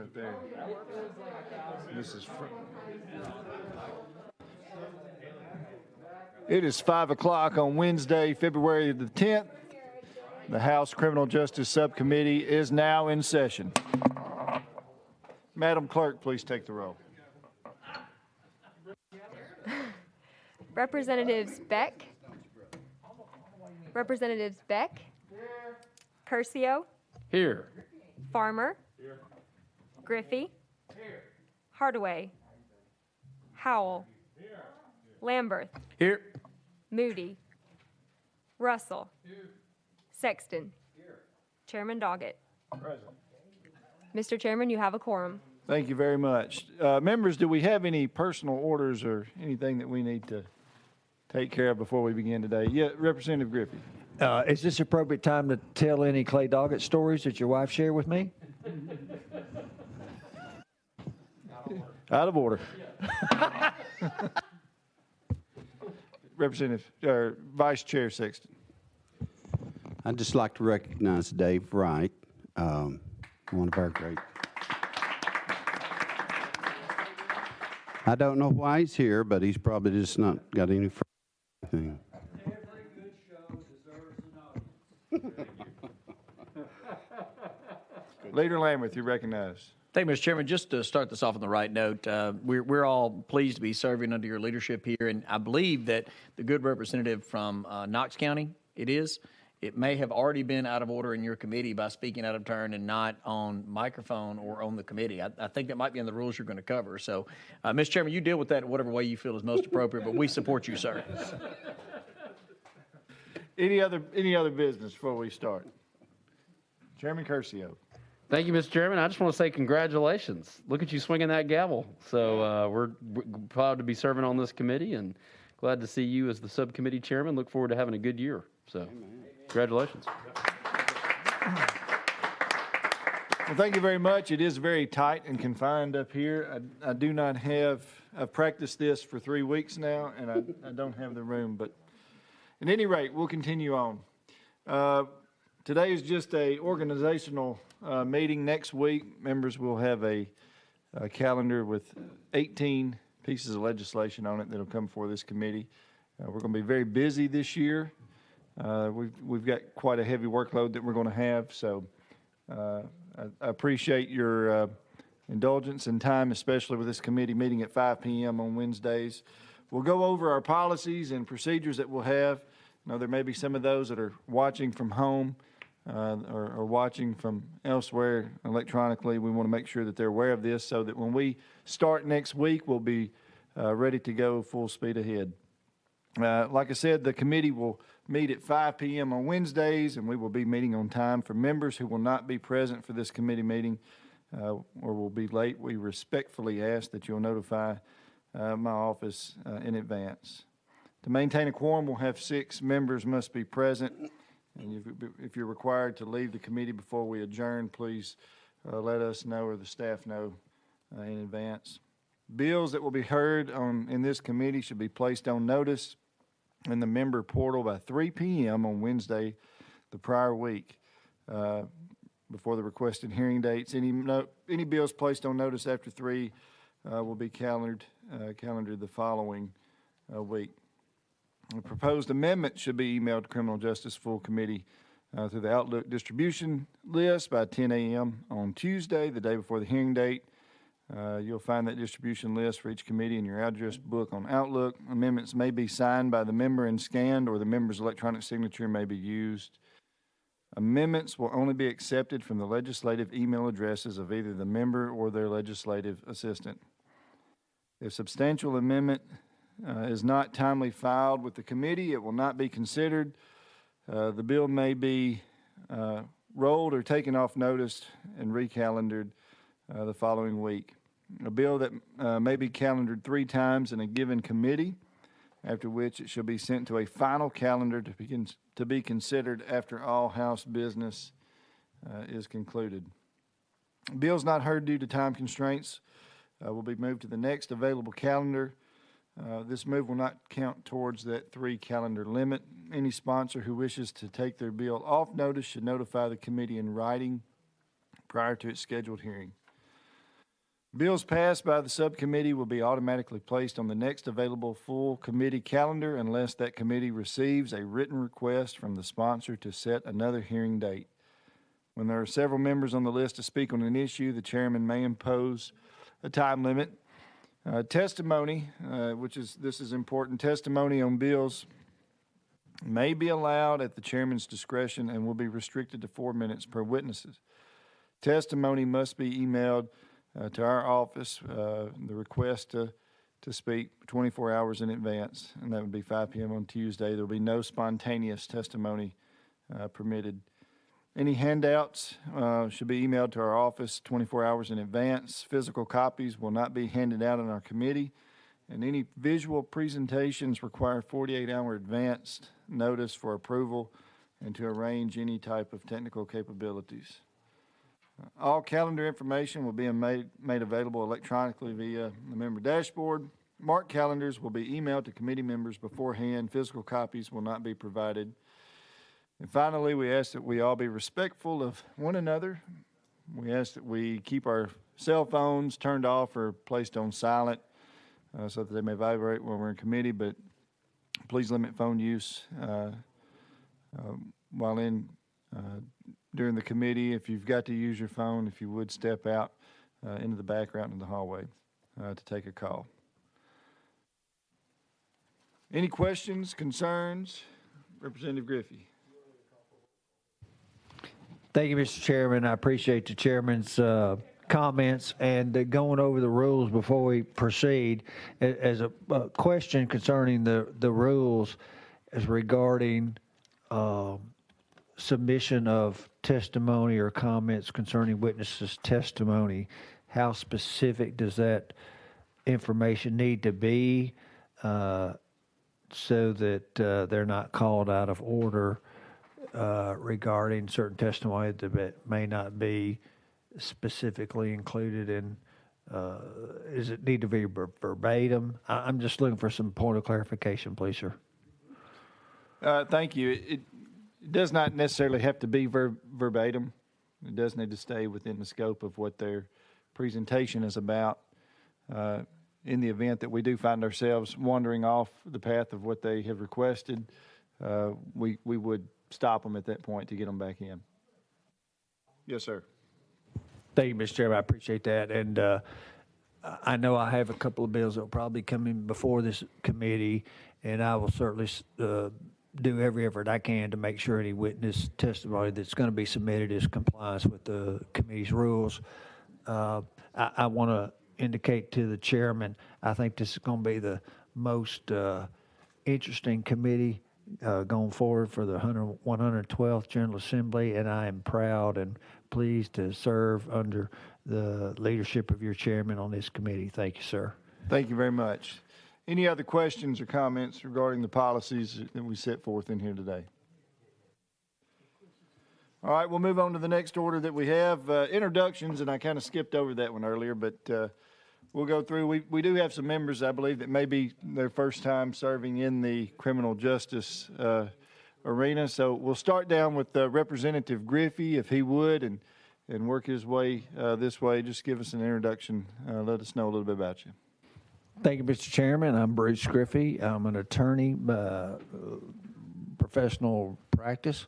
Right there. This is It is 5 o'clock on Wednesday, February the 10th. The House Criminal Justice Subcommittee is now in session. Madam Clerk, please take the roll. Representatives Beck. Representatives Beck. Curcio. Here. Farmer. Here. Griffey. Here. Hardaway. Howell. Here. Lamberth. Here. Moody. Russell. Here. Sexton. Here. Chairman Doggett. Present. Mr. Chairman, you have a quorum. Thank you very much. Members, do we have any personal orders or anything that we need to take care of before we begin today? Yeah, Representative Griffey. Is this appropriate time to tell any Clay Doggett stories that your wife shared with me? Out of order. Representative, or Vice Chair Sexton. I'd just like to recognize Dave Wright, one of our great. I don't know why he's here, but he's probably just not got any thing. Every good show deserves an audience. Leader Lamberth, you recognize. Thank you, Mr. Chairman. Just to start this off on the right note, we're all pleased to be serving under your leadership here, and I believe that the good representative from Knox County, it may have already been out of order in your committee by speaking out of turn and not on microphone or on the committee. I think that might be in the rules you're going to cover. So, Mr. Chairman, you deal with that whatever way you feel is most appropriate, but we support you, sir. Any other business before we start? Chairman Curcio. Thank you, Mr. Chairman. I just want to say congratulations. Look at you swinging that gavel. So we're proud to be serving on this committee and glad to see you as the subcommittee chairman. Look forward to having a good year. So congratulations. Well, thank you very much. It is very tight and confined up here. I do not have, I've practiced this for 3 weeks now, and I don't have the room. But at any rate, we'll continue on. Today is just a organizational meeting. Next week, members will have a calendar with 18 pieces of legislation on it that'll come before this committee. We're going to be very busy this year. We've got quite a heavy workload that we're going to have, so I appreciate your indulgence and time, especially with this committee meeting at 5 p.m. on Wednesdays. We'll go over our policies and procedures that we'll have. I know there may be some of those that are watching from home or watching from elsewhere electronically. We want to make sure that they're aware of this so that when we start next week, we'll be ready to go full speed ahead. Like I said, the committee will meet at 5 p.m. on Wednesdays, and we will be meeting on time. For members who will not be present for this committee meeting or will be late, we respectfully ask that you'll notify my office in advance. To maintain a quorum, we'll have 6 members must be present. And if you're required to leave the committee before we adjourn, please let us know or the staff know in advance. Bills that will be heard in this committee should be placed on notice in the member portal by 3 p.m. on Wednesday the prior week before the requested hearing dates. Any bills placed on notice after 3 will be calendared the following week. The proposed amendment should be emailed to Criminal Justice Full Committee through the Outlook distribution list by 10 a.m. on Tuesday, the day before the hearing date. You'll find that distribution list for each committee in your address book on Outlook. Amendments may be signed by the member and scanned, or the member's electronic signature may be used. Amendments will only be accepted from the legislative email addresses of either the member or their legislative assistant. If substantial amendment is not timely filed with the committee, it will not be considered. The bill may be rolled or taken off notice and recalendared the following week. A bill that may be calendared 3 times in a given committee, after which it shall be sent to a final calendar to be considered after all House business is concluded. Bills not heard due to time constraints will be moved to the next available calendar. This move will not count towards that 3 calendar limit. Any sponsor who wishes to take their bill off notice should notify the committee in writing prior to its scheduled hearing. Bills passed by the subcommittee will be automatically placed on the next available full committee calendar unless that committee receives a written request from the sponsor to set another hearing date. When there are several members on the list to speak on an issue, the chairman may impose a time limit. Testimony, this is important, testimony on bills may be allowed at the chairman's discretion and will be restricted to 4 minutes per witnesses. Testimony must be emailed to our office, the request to speak 24 hours in advance, and that would be 5 p.m. on Tuesday. There will be no spontaneous testimony permitted. Any handouts should be emailed to our office 24 hours in advance. Physical copies will not be handed out in our committee, and any visual presentations require 48-hour advance notice for approval and to arrange any type of technical capabilities. All calendar information will be made available electronically via the member dashboard. Marked calendars will be emailed to committee members beforehand. Physical copies will not be provided. And finally, we ask that we all be respectful of one another. We ask that we keep our cell phones turned off or placed on silent so that they may vibrate when we're in committee, but please limit phone use while during the committee. If you've got to use your phone, if you would step out into the background in the hallway to take a call. Any questions, concerns? Representative Griffey. Thank you, Mr. Chairman. I appreciate the chairman's comments and going over the rules before we proceed. As a question concerning the rules as regarding submission of testimony or comments concerning witnesses' testimony, how specific does that information need to be so that they're not called out of order regarding certain testimony that may not be specifically included in, does it need to be verbatim? I'm just looking for some point of clarification, please, sir. Thank you. It does not necessarily have to be verbatim. It does need to stay within the scope of what their presentation is about. In the event that we do find ourselves wandering off the path of what they have requested, we would stop them at that point to get them back in. Yes, sir. Thank you, Mr. Chairman. I appreciate that. And I know I have a couple of bills that will probably come in before this committee, and I will certainly do every effort I can to make sure any witness testimony that's going to be submitted is compliance with the committee's rules. I want to indicate to the chairman, I think this is going to be the most interesting committee going forward for the 112th General Assembly, and I am proud and pleased to serve under the leadership of your chairman on this committee. Thank you, sir. Thank you very much. Any other questions or comments regarding the policies that we set forth in here today? All right, we'll move on to the next order that we have. Introductions, and I kind of skipped over that one earlier, but we'll go through. We do have some members, I believe, that may be their first time serving in the criminal justice arena. So we'll start down with Representative Griffey, if he would, and work his way this way. Just give us an introduction. Let us know a little bit about you. Thank you, Mr. Chairman. I'm Bruce Griffey. I'm an attorney, professional practice.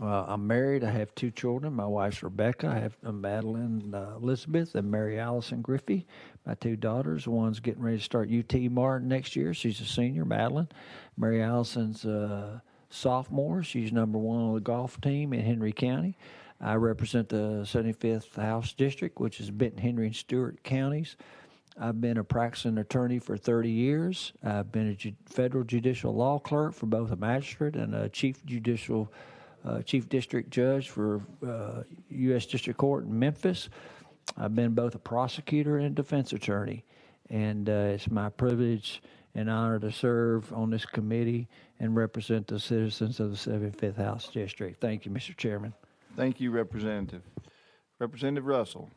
I'm married. I have 2 children. My wife's Rebecca. I have Madeline Elizabeth and Mary Allison Griffey. My 2 daughters. One's getting ready to start UT Martin next year. She's a senior, Madeline. Mary Allison's a sophomore. She's number 1 on the golf team in Henry County. I represent the 75th House District, which is Benton, Henry, and Stewart counties. I've been a practicing attorney for 30 years. I've been a federal judicial law clerk for both a magistrate and a chief district judge for U.S. District Court in Memphis. I've been both a prosecutor and defense attorney, and it's my privilege and honor to serve on this committee and represent the citizens of the 75th House District. Thank you, Mr. Chairman. Thank you, Representative. Representative Russell.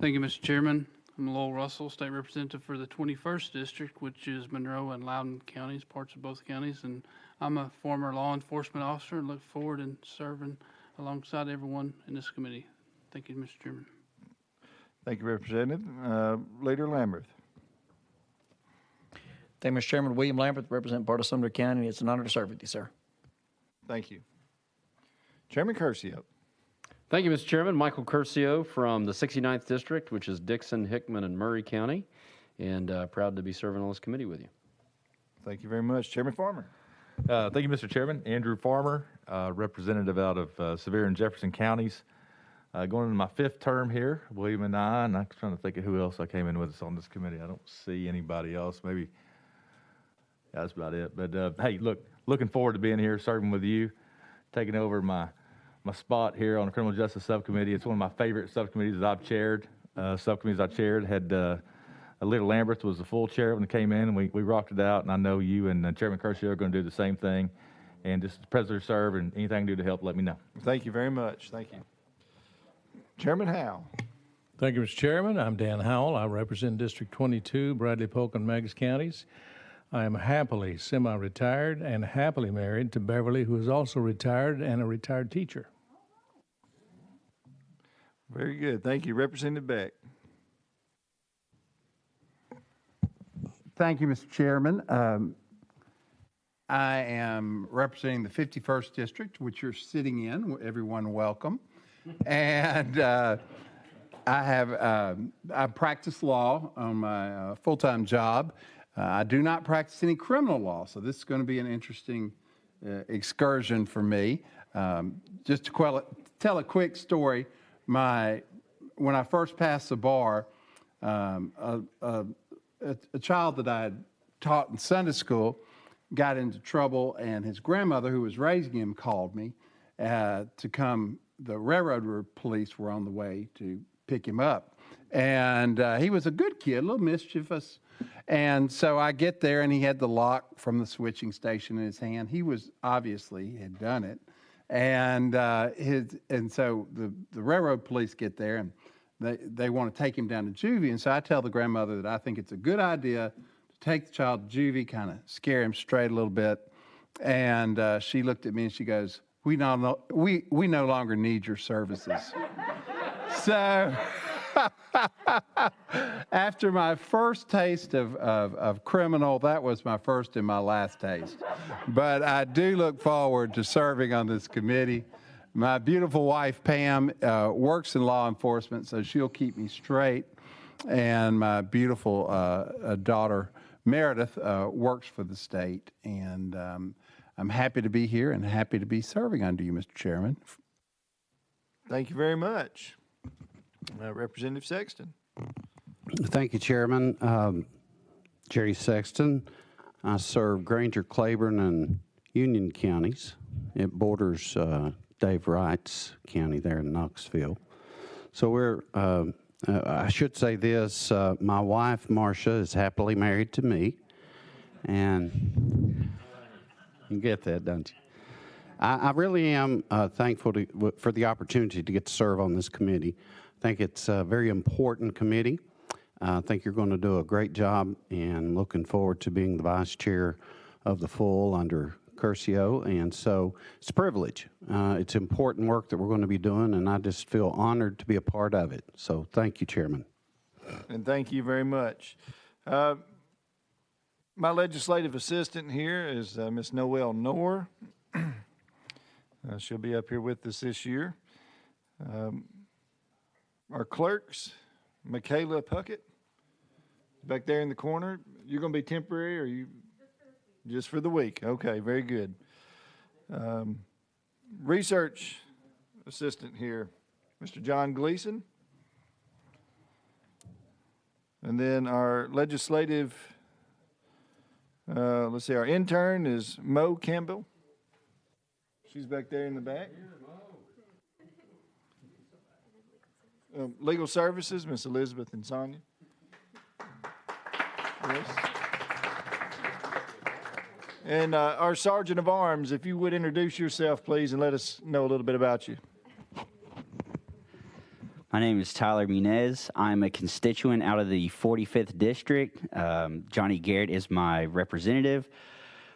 Thank you, Mr. Chairman. I'm Lowell Russell, State Representative for the 21st District, which is Monroe and Loudoun counties, parts of both counties. And I'm a former law enforcement officer and look forward to serving alongside everyone in this committee. Thank you, Mr. Chairman. Thank you, Representative. Leader Lamberth. Thank you, Mr. Chairman. William Lambert, represent part of Sumter County. It's an honor to serve with you, sir. Thank you. Chairman Curcio. Thank you, Mr. Chairman. Michael Curcio from the 69th District, which is Dixon, Hickman, and Murray County, and proud to be serving on this committee with you. Thank you very much. Chairman Farmer. Thank you, Mr. Chairman. Andrew Farmer, representative out of Sevier and Jefferson counties. Going into my 5th term here, William and I'm trying to think of who else I came in with us on this committee. I don't see anybody else. Maybe that's about it. But hey, looking forward to being here, serving with you, taking over my spot here on the Criminal Justice Subcommittee. It's one of my favorite subcommittees that I've chaired. Subcommittees I chaired had Leader Lamberth was the full chair when it came in, and we rocked it out. And I know you and Chairman Curcio are going to do the same thing. And just the pleasure to serve, and anything I can do to help, let me know. Thank you very much. Thank you. Chairman Howell. Thank you, Mr. Chairman. I'm Dan Howell. I represent District 22, Bradley, Polk, and Meigs counties. I am happily semi-retired and happily married to Beverly, who is also retired and a retired teacher. Very good. Thank you. Representative Beck. Thank you, Mr. Chairman. I am representing the 51st District, which you're sitting in. Everyone welcome. And I practice law on my full-time job. I do not practice any criminal law, so this is going to be an interesting excursion for me. Just to tell a quick story, when I first passed the bar, a child that I had taught in Sunday school got into trouble, and his grandmother, who was raising him, called me to come. The railroad police were on the way to pick him up. And he was a good kid, a little mischievous. And so I get there, and he had the lock from the switching station in his hand. He was obviously had done it. And so the railroad police get there, and they want to take him down to juvie. And so I tell the grandmother that I think it's a good idea to take the child to juvie, kind of scare him straight a little bit. And she looked at me and she goes, we no longer need your services. So after my first taste of criminal, that was my first and my last taste. But I do look forward to serving on this committee. My beautiful wife, Pam, works in law enforcement, so she'll keep me straight. And my beautiful daughter, Meredith, works for the state. And I'm happy to be here and happy to be serving under you, Mr. Chairman. Thank you very much. Representative Sexton. Thank you, Chairman. Jerry Sexton. I serve Granger, Claiborne, and Union counties. It borders Dave Wright's county there in Knoxville. So I should say this, my wife, Marcia, is happily married to me. And you get that, don't you? I really am thankful for the opportunity to get to serve on this committee. I think it's a very important committee. I think you're going to do a great job, and looking forward to being the vice chair of the full under Curcio. And so it's a privilege. It's important work that we're going to be doing, and I just feel honored to be a part of it. So thank you, Chairman. And thank you very much. My legislative assistant here is Ms. Noelle Knorr. She'll be up here with us this year. Our clerks, Michaela Puckett, back there in the corner. You're going to be temporary, or are you? Just for the week. Okay, very good. Research assistant here, Mr. John Gleason. And then our legislative, our intern is Mo Campbell. She's back there in the back. Legal Services, Miss Elizabeth and Sonia. Yes. And our Sergeant of Arms, if you would introduce yourself, please, and let us know a little bit about you. My name is Tyler Munez. I'm a constituent out of the 45th District. Johnny Garrett is my representative.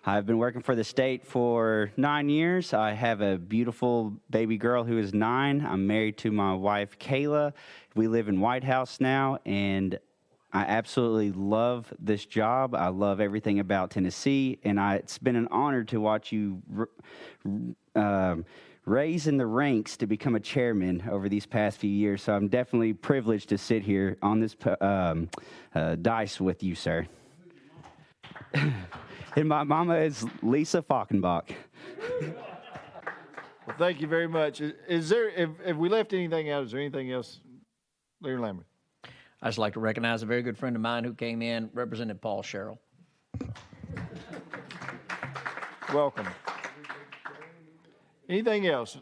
I've been working for the state for 9 years. I have a beautiful baby girl who is 9. I'm married to my wife, Kayla. We live in White House now, and I absolutely love this job. I love everything about Tennessee, and it's been an honor to watch you raise in the ranks to become a chairman over these past few years. So I'm definitely privileged to sit here on this dais with you, sir. And my mama is Lisa Falkenbach. Well, thank you very much. Is there, if we left anything out, is there anything else, Leader Lambert? I'd just like to recognize a very good friend of mine who came in, Representative Paul Sherrill. Welcome. Anything else?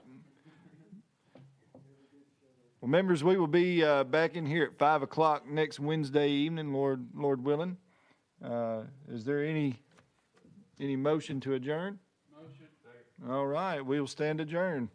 Well, members, we will be back in here at 5 o'clock next Wednesday evening, Lord willing. Is there any motion to adjourn? Motion. All right, we will stand adjourned.